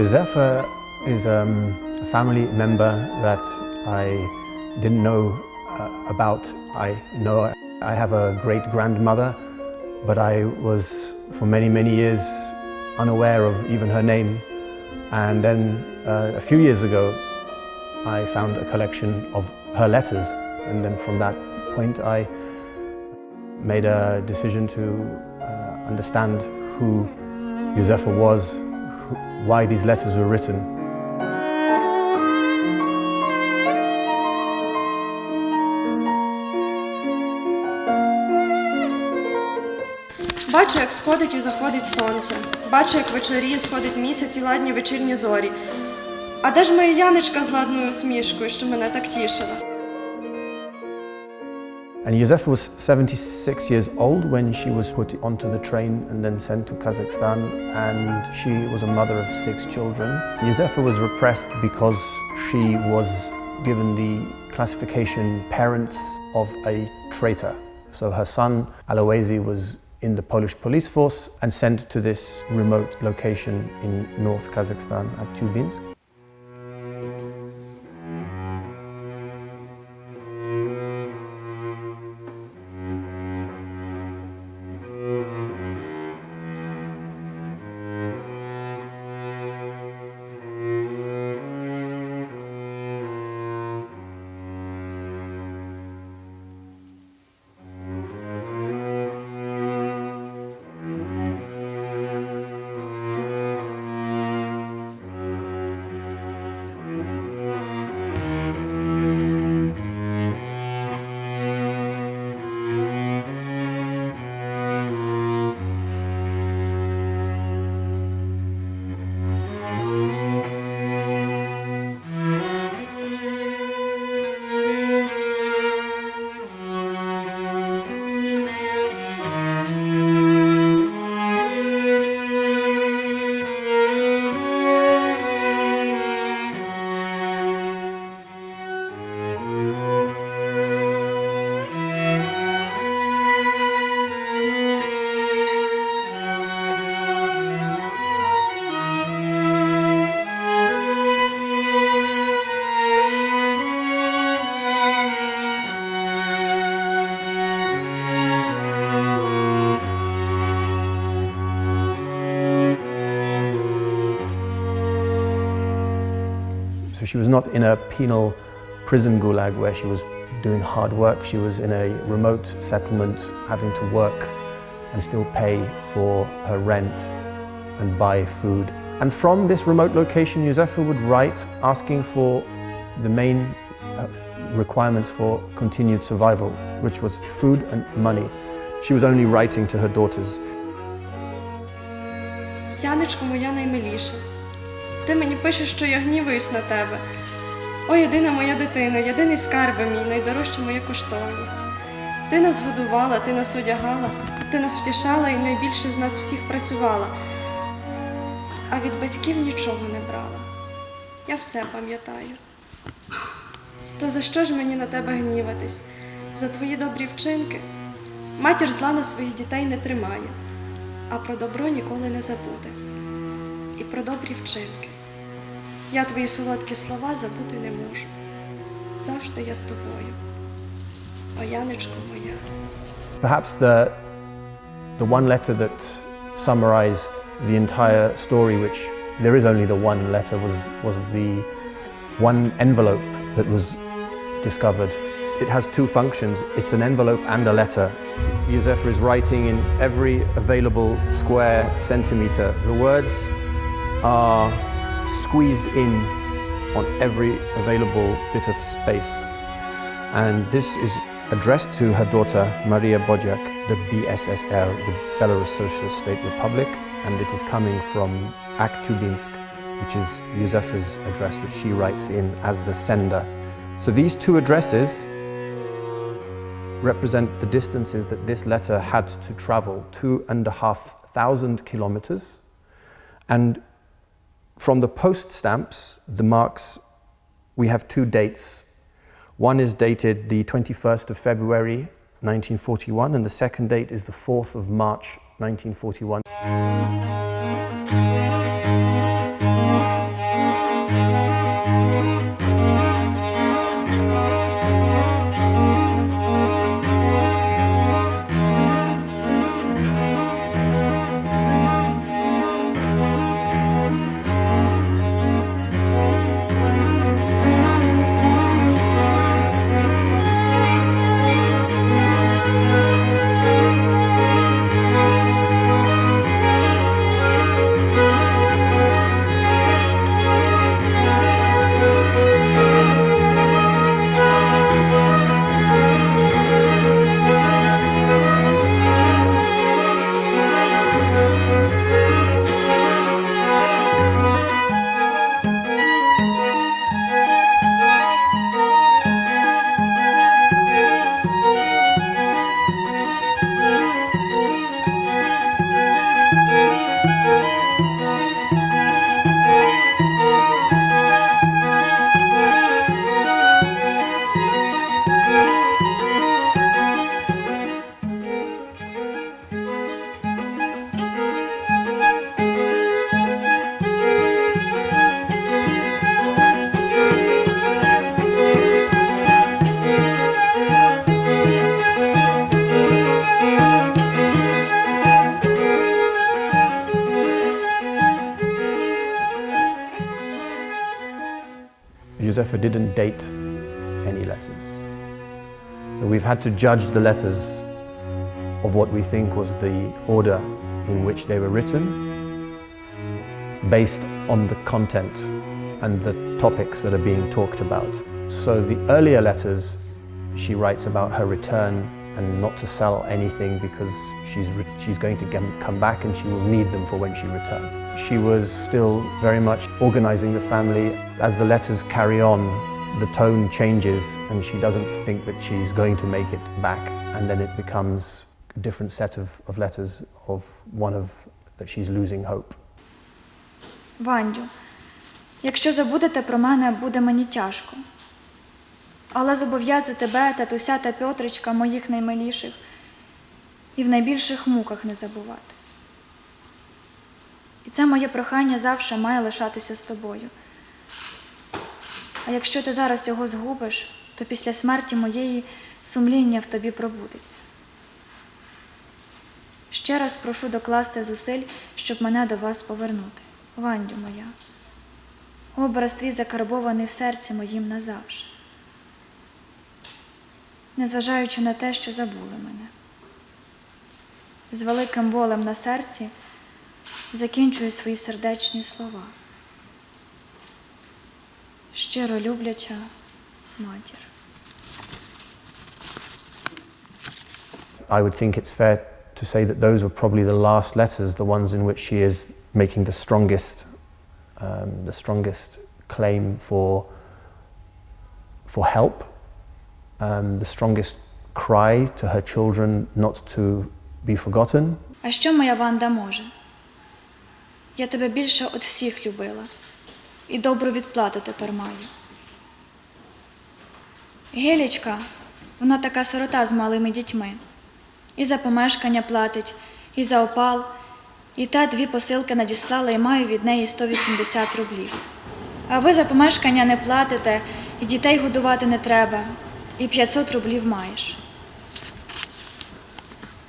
Jozefa is a family member that I didn't know about. I know I have a great-grandmother, but I was for many, many years unaware of even her name. And then a few years ago, I found a collection of her letters, and then from that point I made a decision to understand who Jozefa was, why these letters were written. Бачу, як сходить і заходить сонце. Бачу, як вечоріє, сходить місяць і ладні вечірні зорі. А де ж моя Яночка з ладною усмішкою, що мене так тішила? And Jozefa was 76 years old when she was put onto the train and then sent to Kazakhstan, and she was a mother of 6 children. Jozefa was repressed because she was given the classification parents of a traitor. So her son Aloisi was in the Polish police force and sent to this remote location in North Kazakhstan at Tubinsk. So she was not in a penal prison gulag where she was doing hard work. She was in a remote settlement having to work and still pay for her rent and buy food. And from this remote location, Jozefa would write asking for the main requirements for continued survival, which was food and money. She was only writing to her daughters. Яночко моя наймиліша, ти мені пишеш, що я гніваюсь на тебе. О, єдина моя дитина, єдиний скарб мій, найдорожча моя коштовність. Ти нас годувала, ти нас одягала, ти нас втішала і найбільше з нас всіх працювала. А від батьків нічого не брала. Я все пам'ятаю. То за що ж мені на тебе гніватись? За твої добрі вчинки? Матір зла на своїх дітей не тримає, а про добро ніколи не забуде. І про добрі вчинки. Я твої солодкі слова забути не можу. Завжди я з тобою. О, Яночко моя. Perhaps the one letter that summarized the entire story, which there is only the one letter, was the one envelope that was discovered. It has 2 functions. It's an envelope and a letter. Jozefa is writing in every available square centimeter. The words are squeezed in on every available bit of space. And this is addressed to her daughter Maria Bodjak, the BSSR, the Belarus Socialist State Republic, and it is coming from Tubinsk, which is Jozefa's address, which she writes in as the sender. So these 2 addresses represent the distances that this letter had to travel, 2,500 kilometers. And from the post stamps, the marks, we have 2 dates. One is dated the 21st of February 1941, and the second date is the 4th of March 1941. Jozefa didn't date any letters. So we've had to judge the letters of what we think was the order in which they were written, based on the content and the topics that are being talked about. So the earlier letters, she writes about her return and not to sell anything because she's going to come back and she will need them for when she returns. She was still very much organizing the family. As the letters carry on, the tone changes and she doesn't think that she's going to make it back, and then it becomes a different set of letters of that she's losing hope. Вандю, якщо забудете про мене, буде мені тяжко. Але зобов'язую тебе, татуся та Пьотричка, моїх наймиліших, і в найбільших муках не забувати. І це моє прохання завжди має лишатися з тобою. А якщо ти зараз його згубиш, то після смерті моєї сумління в тобі пробудеться. Ще раз прошу докласти зусиль, щоб мене до вас повернути. Вандю моя, образ твій закарбований в серці моїм назавжди. Незважаючи на те, що забули мене. З великим болем на серці закінчую свої сердечні слова. Щиро любляча матір. I would think it's fair to say that those were probably the last letters, the ones in which she is making the strongest claim for help, the strongest cry to her children not to be forgotten. А що моя Ванда може? Я тебе більше від всіх любила, і добру відплату тепер маю. Гелічка, вона така сирота з малими дітьми. І за помешкання платить, і за опал, і та 2 посилки надіслала, і маю від неї 180 рублів. А ви за помешкання не платите, і дітей годувати не треба, і 500 рублів маєш.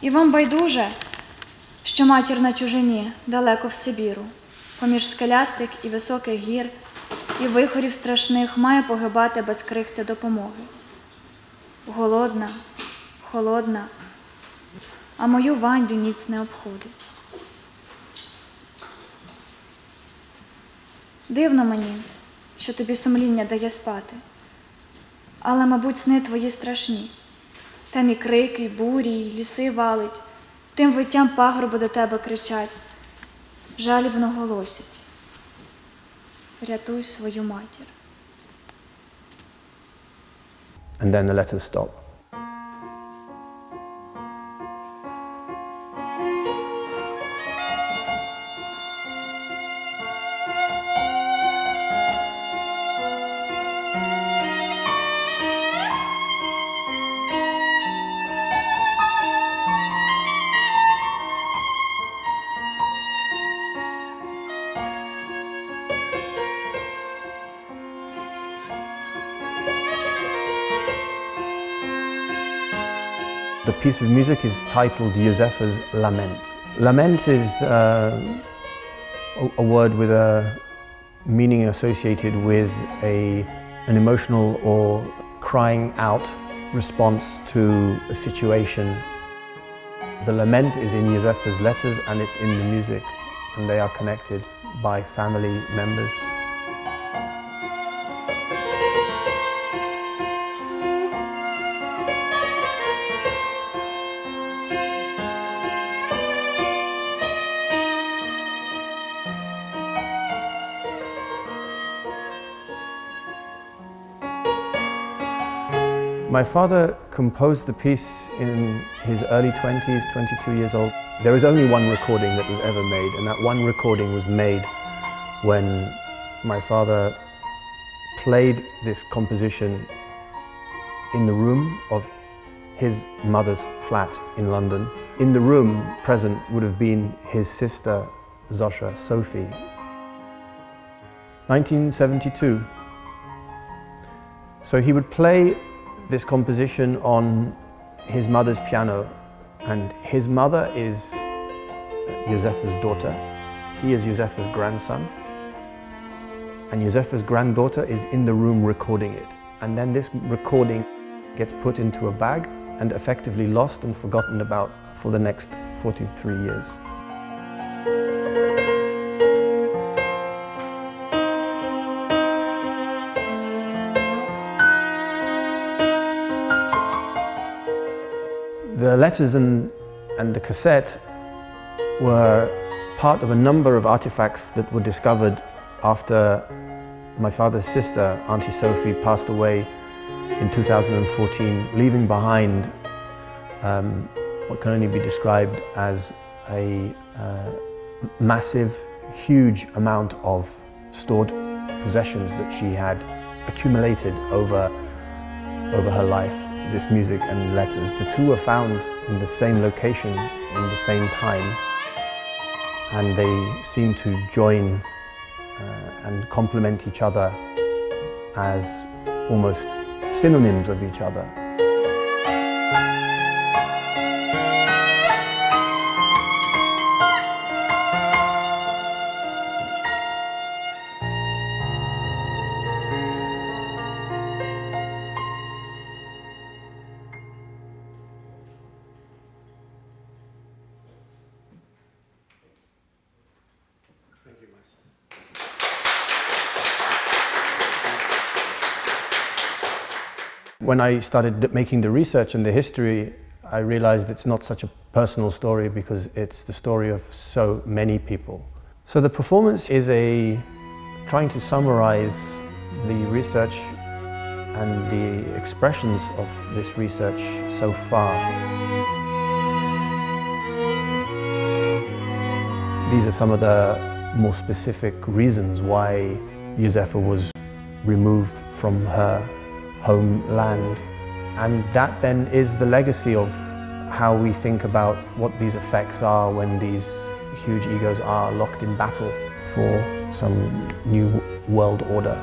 І вам байдуже, що матір на чужині, далеко в Сибіру, поміж скелястик і високих гір, і вихорів страшних має погибати без крихти допомоги. Голодна, холодна, а мою Вандю ніц не обходить. Дивно мені, що тобі сумління дає спати, але, мабуть, сни твої страшні. Там і крики, і бурі, і ліси валить, тим виттям пагорби до тебе кричать, жалібно голосять. Рятуй свою матір. And then the letters stop. The piece of music is titled Jozefa's Lament. Lament is a word with a meaning associated with an emotional or crying out response to a situation. The lament is in Jozefa's letters and it's in the music, and they are connected by family members. My father composed the piece in his early 20s, 22 years old. There is only one recording that was ever made, and that one recording was made when my father played this composition in the room of his mother's flat in London. In the room present would have been his sister, Zosha, Sophie. 1972. So he would play this composition on his mother's piano, and his mother is Jozefa's daughter. He is Jozefa's grandson. and Jozefa's granddaughter is in the room recording it. And then this recording gets put into a bag and effectively lost and forgotten about for the next 43 years. The letters and the cassette were part of a number of artifacts that were discovered after my father's sister, Auntie Sophie, passed away in 2014, leaving behind what can only be described as a massive, huge amount of stored possessions that she had accumulated over her life. This music and letters, the two were found in the same location, in the same time, and they seem to join and complement each other as almost synonyms of each other. When I started making the research and the history, I realized it's not such a personal story because it's the story of so many people. So the performance is trying to summarize the research and the expressions of this research so far. These are some of the more specific reasons why Jozefa was removed from her homeland. And that then is the legacy of how we think about what these effects are when these huge egos are locked in battle for some new world order.